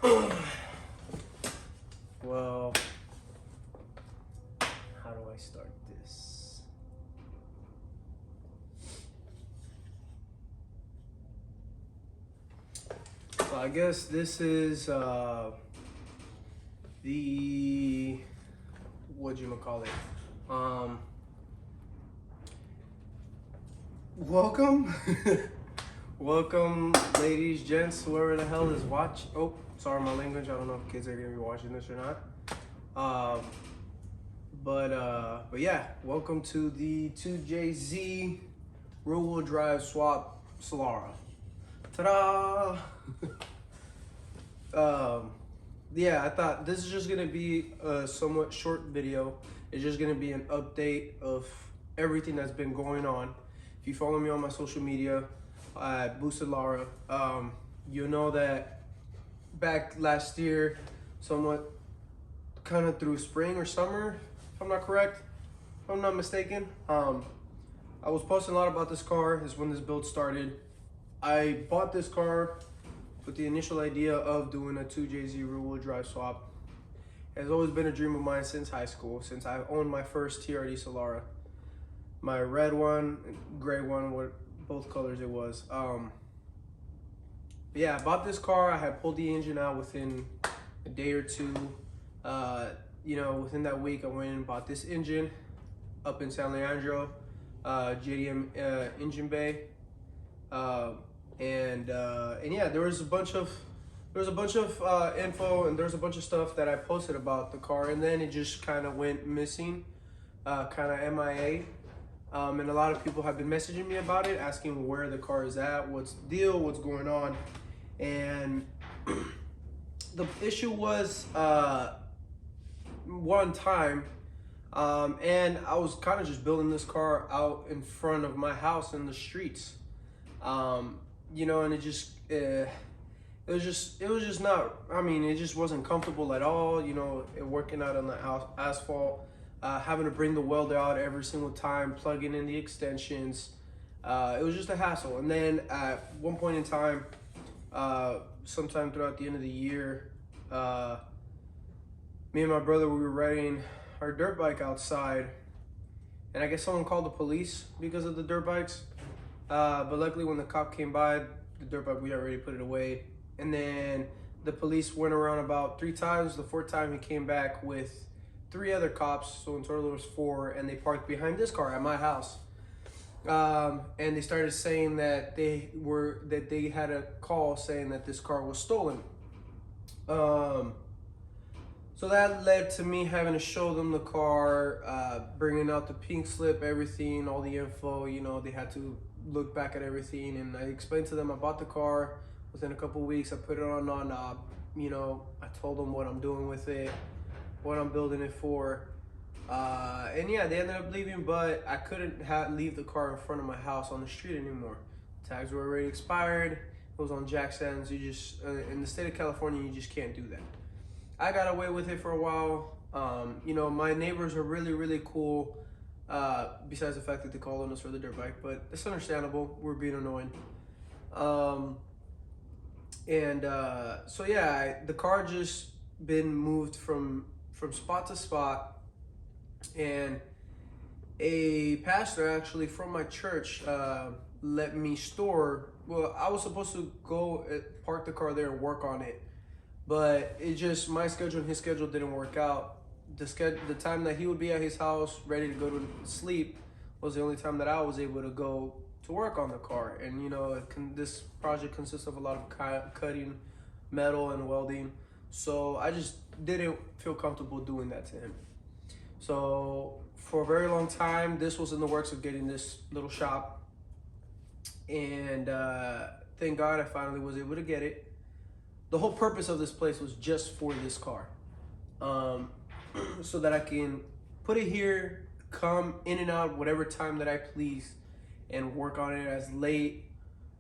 Well, how do I start this? So I guess this is the whatchamacallit. Welcome. Welcome, ladies, gents, whoever the hell is watching. Oh, sorry, my language. I don't know if kids are gonna be watching this or not. But yeah, welcome to the 2JZ rear-wheel drive swap Solara. Ta-da! Yeah, I thought this is just gonna be a somewhat short video. It's just gonna be an update of everything that's been going on. If you follow me on my social media, Boosted Lara, you know that back last year, somewhat kind of through spring or summer, if I'm not correct, if I'm not mistaken, I was posting a lot about this car. Is when this build started. I bought this car with the initial idea of doing a 2JZ rear-wheel drive swap. It has always been a dream of mine since high school, since I owned my first TRD Solara. My red one, gray one, what both colors it was. Yeah, I bought this car. I had pulled the engine out within a day or two. Within that week, I went and bought this engine up in San Leandro, JDM engine bay. And yeah, there was a bunch of info, and there was a bunch of stuff that I posted about the car, and then it just kind of went missing, kind of MIA. And a lot of people have been messaging me about it, asking where the car is at, what's the deal, what's going on. And the issue was one time, and I was kind of just building this car out in front of my house in the streets. And it was just not, it just wasn't comfortable at all, working out on the asphalt, having to bring the welder out every single time, plugging in the extensions. It was just a hassle. And then at one point in time, sometime throughout the end of the year, me and my brother, we were riding our dirt bike outside, and I guess someone called the police because of the dirt bikes. But luckily when the cop came by, the dirt bike, we already put it away. And then the police went around about 3 times. The 4th time he came back with 3 other cops, so in total there was 4, and they parked behind this car at my house. And they started saying that they had a call saying that this car was stolen. So that led to me having to show them the car, bringing out the pink slip, everything, all the info. They had to look back at everything, and I explained to them I bought the car. Within a couple weeks, I put it on non-op. I told them what I'm doing with it, what I'm building it for. And yeah, they ended up leaving, but I couldn't leave the car in front of my house on the street anymore. Tags were already expired. It was on jack stands. You just, in the state of California, you just can't do that. I got away with it for a while. My neighbors are really, really cool. Besides the fact that they called on us for the dirt bike, but it's understandable. We're being annoying. So yeah, the car just been moved from spot to spot, and a pastor actually from my church let me store. Well, I was supposed to go park the car there and work on it, but it just, my schedule and his schedule didn't work out. The time that he would be at his house ready to go to sleep was the only time that I was able to go to work on the car. And this project consists of a lot of cutting metal and welding, so I just didn't feel comfortable doing that to him. So for a very long time, this was in the works of getting this little shop, and thank God I finally was able to get it. The whole purpose of this place was just for this car, so that I can put it here, come in and out whatever time that I please, and work on it as late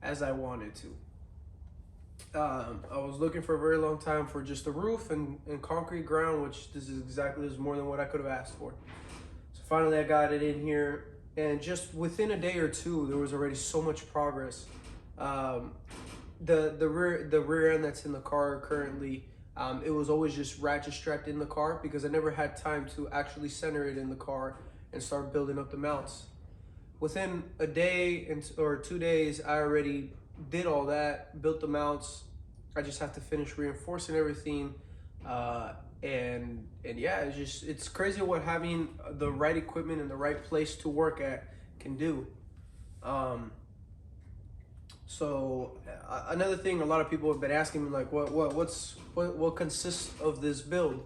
as I wanted to. I was looking for a very long time for just a roof and concrete ground, which this is more than what I could have asked for. So finally I got it in here, and just within a day or two, there was already so much progress. the rear end that's in the car currently, it was always just ratchet strapped in the car because I never had time to actually center it in the car and start building up the mounts. Within a day or 2 days, I already did all that, built the mounts. I just have to finish reinforcing everything, and yeah, it's crazy what having the right equipment and the right place to work at can do. So another thing, a lot of people have been asking me like, what consists of this build?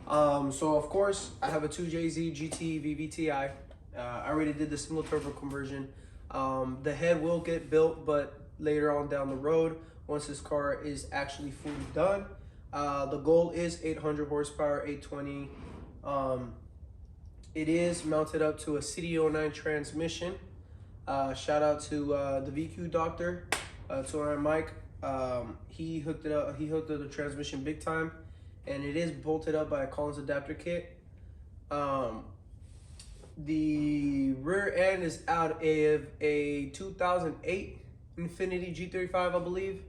So of course I have a 2JZ GT VVTi. I already did the single turbo conversion. The head will get built, but later on down the road, once this car is actually fully done. The goal is 800 horsepower, 820. It is mounted up to a CD09 transmission. Shout out to the VQ doctor, to our Mike. He hooked it up. He hooked up the transmission big time, and it is bolted up by a Collins adapter kit. The rear end is out of a 2008 Infiniti G35, I believe.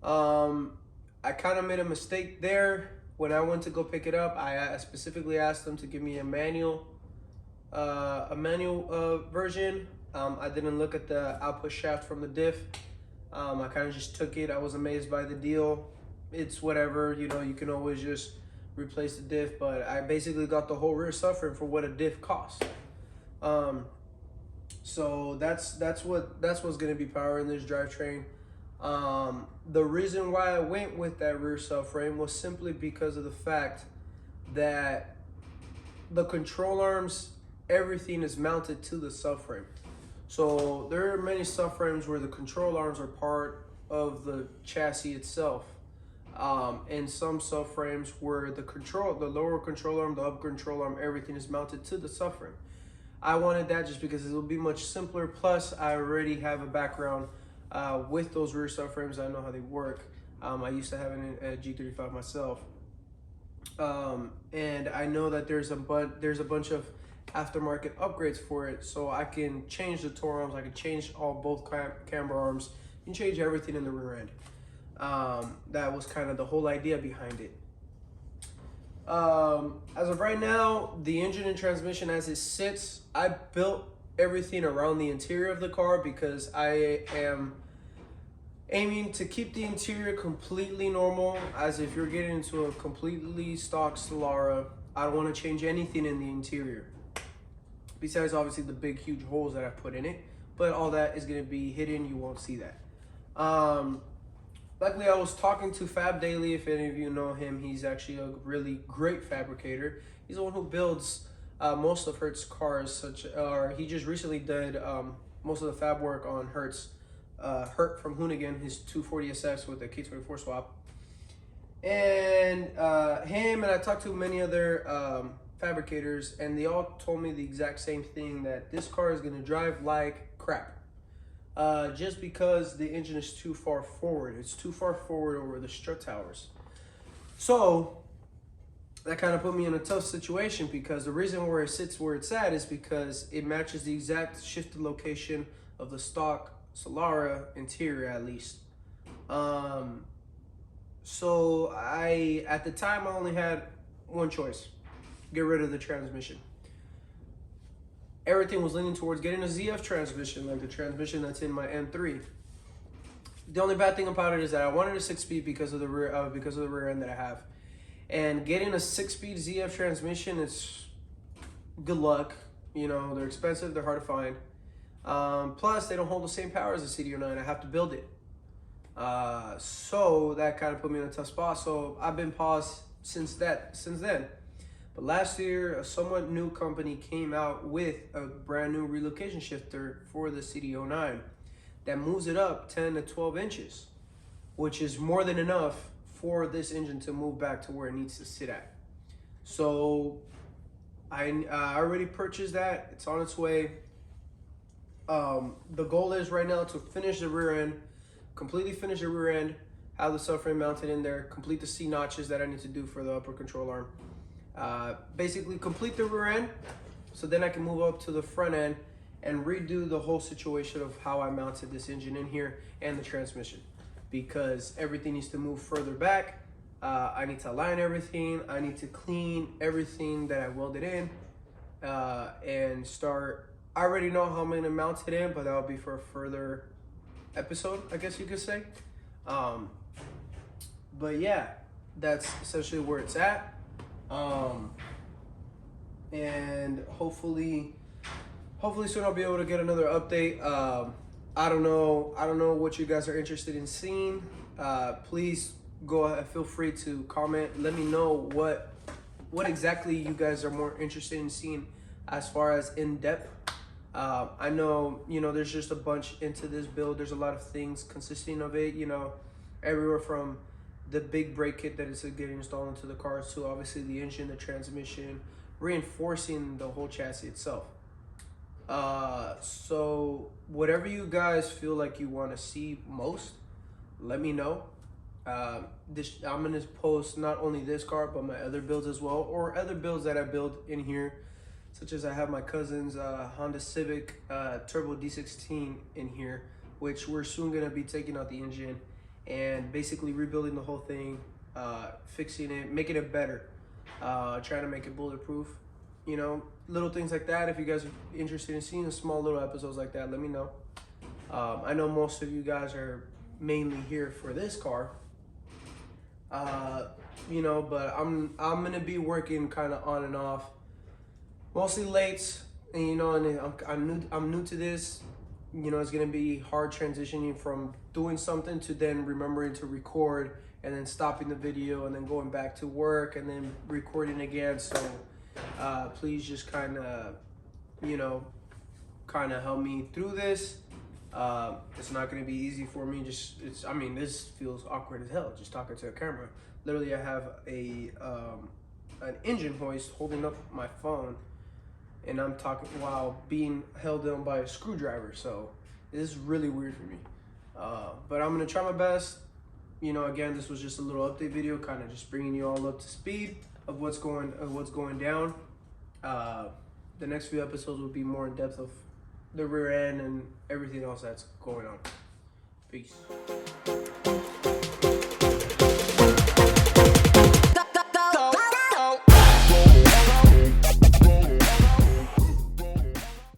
I kind of made a mistake there. When I went to go pick it up, I specifically asked them to give me a manual version. I didn't look at the output shaft from the diff. I kind of just took it. I was amazed by the deal. It's whatever, you know, you can always just replace the diff, but I basically got the whole rear subframe for what a diff costs. So that's what's gonna be powering this drivetrain. The reason why I went with that rear subframe was simply because of the fact that the control arms, everything is mounted to the subframe. So there are many subframes where the control arms are part of the chassis itself. And some subframes where the lower control arm, the upper control arm, everything is mounted to the subframe. I wanted that just because it'll be much simpler. Plus, I already have a background with those rear subframes. I know how they work. I used to have a G35 myself. And I know that there's a bunch of aftermarket upgrades for it, so I can change the toe arms, I can change both camber arms, you can change everything in the rear end. That was kind of the whole idea behind it. As of right now, the engine and transmission as it sits, I built everything around the interior of the car because I am aiming to keep the interior completely normal, as if you're getting into a completely stock Solara. I don't want to change anything in the interior, besides obviously the big huge holes that I put in it, but all that is going to be hidden. You won't see that. Luckily, I was talking to Fab Daily. If any of you know him, he's actually a really great fabricator. He's the one who builds most of Hertz cars. He just recently did most of the fab work on Hertz. Hurt from Hoonigan, his 240SX with the K24 swap. And him, and I talked to many other fabricators, and they all told me the exact same thing, that this car is going to drive like crap. Just because the engine is too far forward. It's too far forward over the strut towers. So that kind of put me in a tough situation, because the reason where it sits where it's at is because it matches the exact shifted location of the stock Solara interior, at least. So at the time, I only had one choice: get rid of the transmission. Everything was leaning towards getting a ZF transmission, like the transmission that's in my M3. The only bad thing about it is that I wanted a 6-speed because of the rear end that I have. And getting a 6-speed ZF transmission is good luck. You know, they're expensive, they're hard to find. Plus, they don't hold the same power as the CD09. I have to build it. So that kind of put me in a tough spot. So I've been paused since then. But last year, a somewhat new company came out with a brand new relocation shifter for the CD09 that moves it up 10 to 12 inches, which is more than enough for this engine to move back to where it needs to sit at. So I already purchased that. It's on its way. The goal is right now to finish the rear end, completely finish the rear end, have the subframe mounted in there, complete the C notches that I need to do for the upper control arm. Basically complete the rear end, so then I can move up to the front end and redo the whole situation of how I mounted this engine in here and the transmission. because everything needs to move further back. I need to align everything. I need to clean everything that I welded in and start. I already know how I'm gonna mount it in, but that'll be for a further episode, I guess you could say. But yeah, that's essentially where it's at. And hopefully soon I'll be able to get another update. I don't know what you guys are interested in seeing. Please go ahead, feel free to comment. Let me know what exactly you guys are more interested in seeing as far as in depth. I know, there's just a bunch into this build. There's a lot of things consisting of it, everywhere from the big brake kit that is getting installed into the cars to obviously the engine, the transmission, reinforcing the whole chassis itself. So whatever you guys feel like you want to see most, let me know. I'm gonna post not only this car but my other builds as well, or other builds that I build in here, such as I have my cousin's Honda Civic Turbo D16 in here, which we're soon gonna be taking out the engine and basically rebuilding the whole thing, fixing it, making it better, trying to make it bulletproof. Little things like that. If you guys are interested in seeing small little episodes like that, let me know. I know most of you guys are mainly here for this car, but I'm gonna be working kind of on and off, mostly late, and I'm new to this. It's gonna be hard transitioning from doing something to then remembering to record and then stopping the video and then going back to work and then recording again. So please just kind of help me through this. It's not going to be easy for me. This feels awkward as hell, just talking to a camera. Literally, I have an engine hoist holding up my phone, and I'm talking while being held down by a screwdriver. So this is really weird for me. But I'm going to try my best. Again, this was just a little update video, kind of just bringing you all up to speed of what's going down. The next few episodes will be more in depth of the rear end and everything else that's going on. Peace.